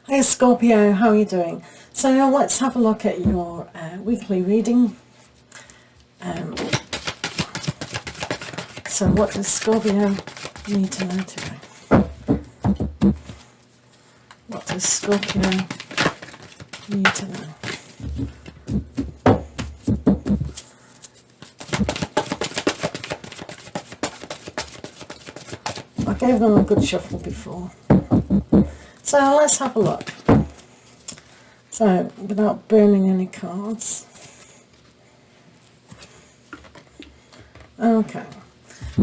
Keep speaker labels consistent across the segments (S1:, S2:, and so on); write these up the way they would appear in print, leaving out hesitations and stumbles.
S1: Hey Scorpio, how are you doing? So now let's have a look at your weekly reading. So what does Scorpio need to know today? What does Scorpio need to know? I gave them a good shuffle before. So let's have a look. So without burning any cards. Okay.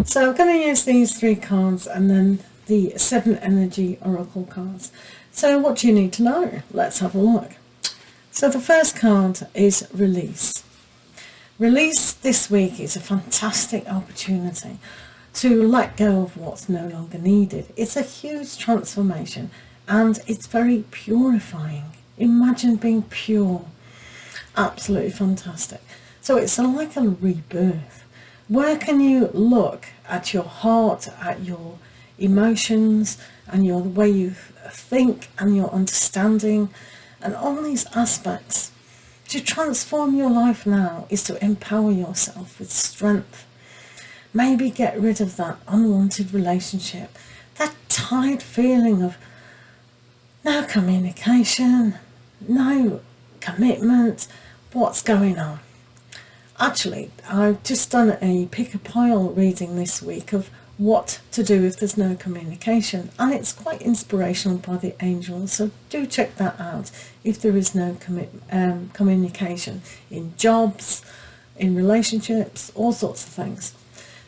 S1: So I'm going to use these 3 cards and then the 7 energy oracle cards. So what do you need to know? Let's have a look. So the first card is release. Release this week is a fantastic opportunity to let go of what's no longer needed. It's a huge transformation and it's very purifying. Imagine being pure. Absolutely fantastic. So it's like a rebirth. Where can you look at your heart, at your emotions and the way you think and your understanding and all these aspects? To transform your life now is to empower yourself with strength. Maybe get rid of that unwanted relationship, that tired feeling of no communication, no commitment, what's going on? Actually, I've just done a pick a pile reading this week of what to do if there's no communication, and it's quite inspirational by the angels, so do check that out if there is no communication in jobs, in relationships, all sorts of things.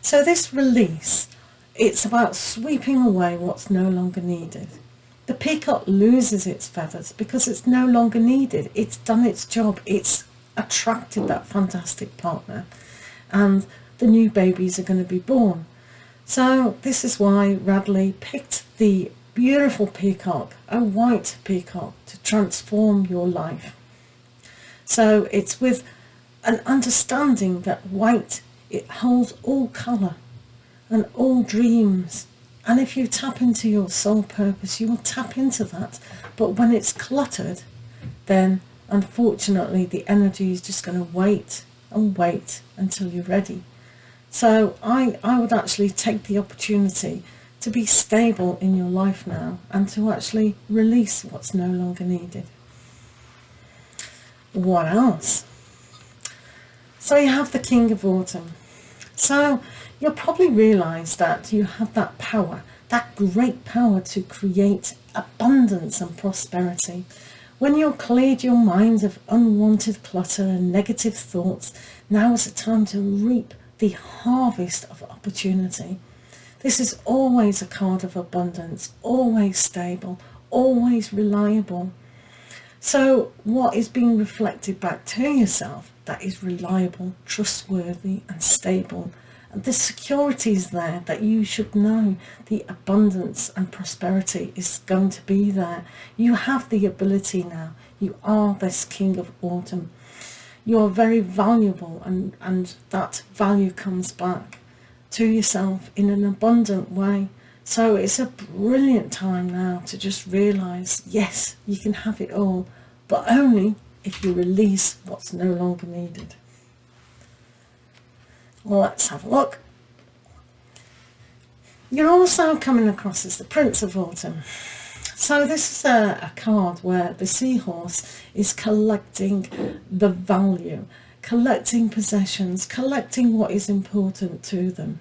S1: So this release, it's about sweeping away what's no longer needed. The peacock loses its feathers because it's no longer needed. It's done its job. It's attracted that fantastic partner, and the new babies are going to be born. So this is why Radleigh picked the beautiful peacock, a white peacock, to transform your life. So it's with an understanding that white, it holds all colour and all dreams. And if you tap into your soul purpose, you will tap into that. But when it's cluttered, then unfortunately the energy is just going to wait and wait until you're ready. So I would actually take the opportunity to be stable in your life now and to actually release what's no longer needed. What else? So you have the King of Autumn. So you'll probably realise that you have that power, that great power to create abundance and prosperity. When you've cleared your mind of unwanted clutter and negative thoughts, now is the time to reap the harvest of opportunity. This is always a card of abundance, always stable, always reliable. So what is being reflected back to yourself that is reliable, trustworthy and stable? And the security is there that you should know the abundance and prosperity is going to be there. You have the ability now. You are this King of Autumn. You are very valuable, and that value comes back to yourself in an abundant way. So it's a brilliant time now to just realise, yes, you can have it all, but only if you release what's no longer needed. Well, let's have a look. You're also coming across as the Prince of Autumn. So this is a card where the seahorse is collecting the value, collecting possessions, collecting what is important to them.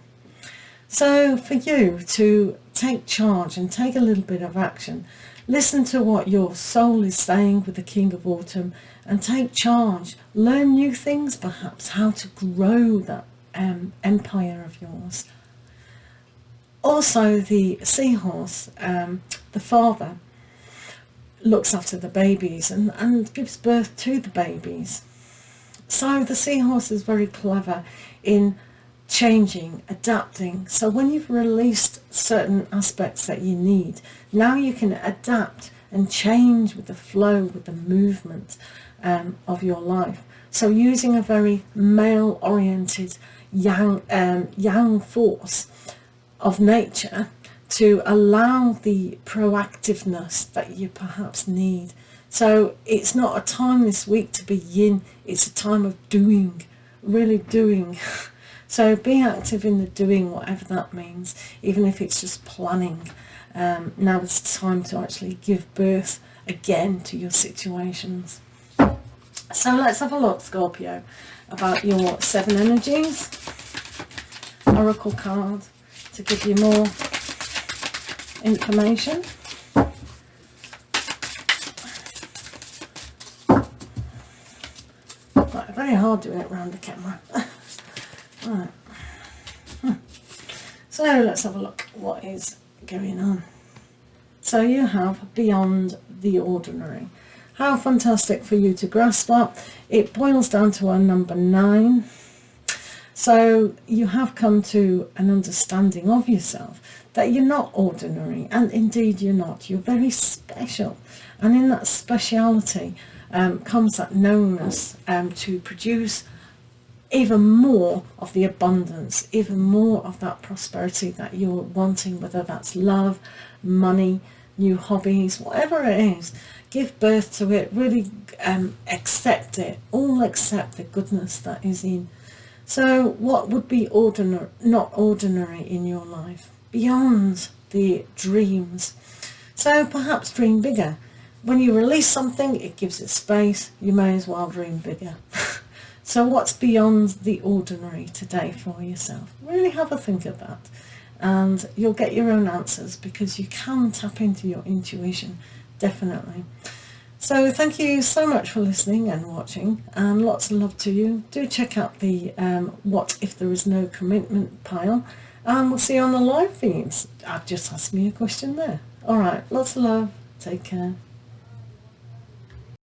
S1: So for you to take charge and take a little bit of action, listen to what your soul is saying with the King of Autumn and take charge. Learn new things, perhaps, how to grow that empire of yours. Also, the seahorse, the father, looks after the babies and gives birth to the babies. So the seahorse is very clever in changing, adapting. So when you've released certain aspects that you need, now you can adapt and change with the flow, with the movement of your life. So using a very male-oriented yang force of nature to allow the proactiveness that you perhaps need. So it's not a time this week to be yin, it's a time of doing, really doing. So be active in the doing, whatever that means, even if it's just planning. Now it's time to actually give birth again to your situations. So let's have a look, Scorpio, about your 7 energies. Oracle card to give you more information. Right, very hard doing it around the camera. Right. So let's have a look what is going on. So you have beyond the ordinary. How fantastic for you to grasp that. It boils down to our number 9. So you have come to an understanding of yourself that you're not ordinary, and indeed you're not. You're very special, and in that speciality comes that knownness to produce even more of the abundance, even more of that prosperity that you're wanting, whether that's love, money, new hobbies, whatever it is. Give birth to it, really accept it, all accept the goodness that is in. So what would be ordinary, not ordinary in your life? Beyond the dreams. So perhaps dream bigger. When you release something, it gives it space. You may as well dream bigger. So what's beyond the ordinary today for yourself? Really have a think of that. And you'll get your own answers, because you can tap into your intuition, definitely. So thank you so much for listening and watching, and lots of love to you. Do check out the What If There Is No Commitment pile, and we'll see you on the live feeds. Just ask me a question there. All right, lots of love. Take care.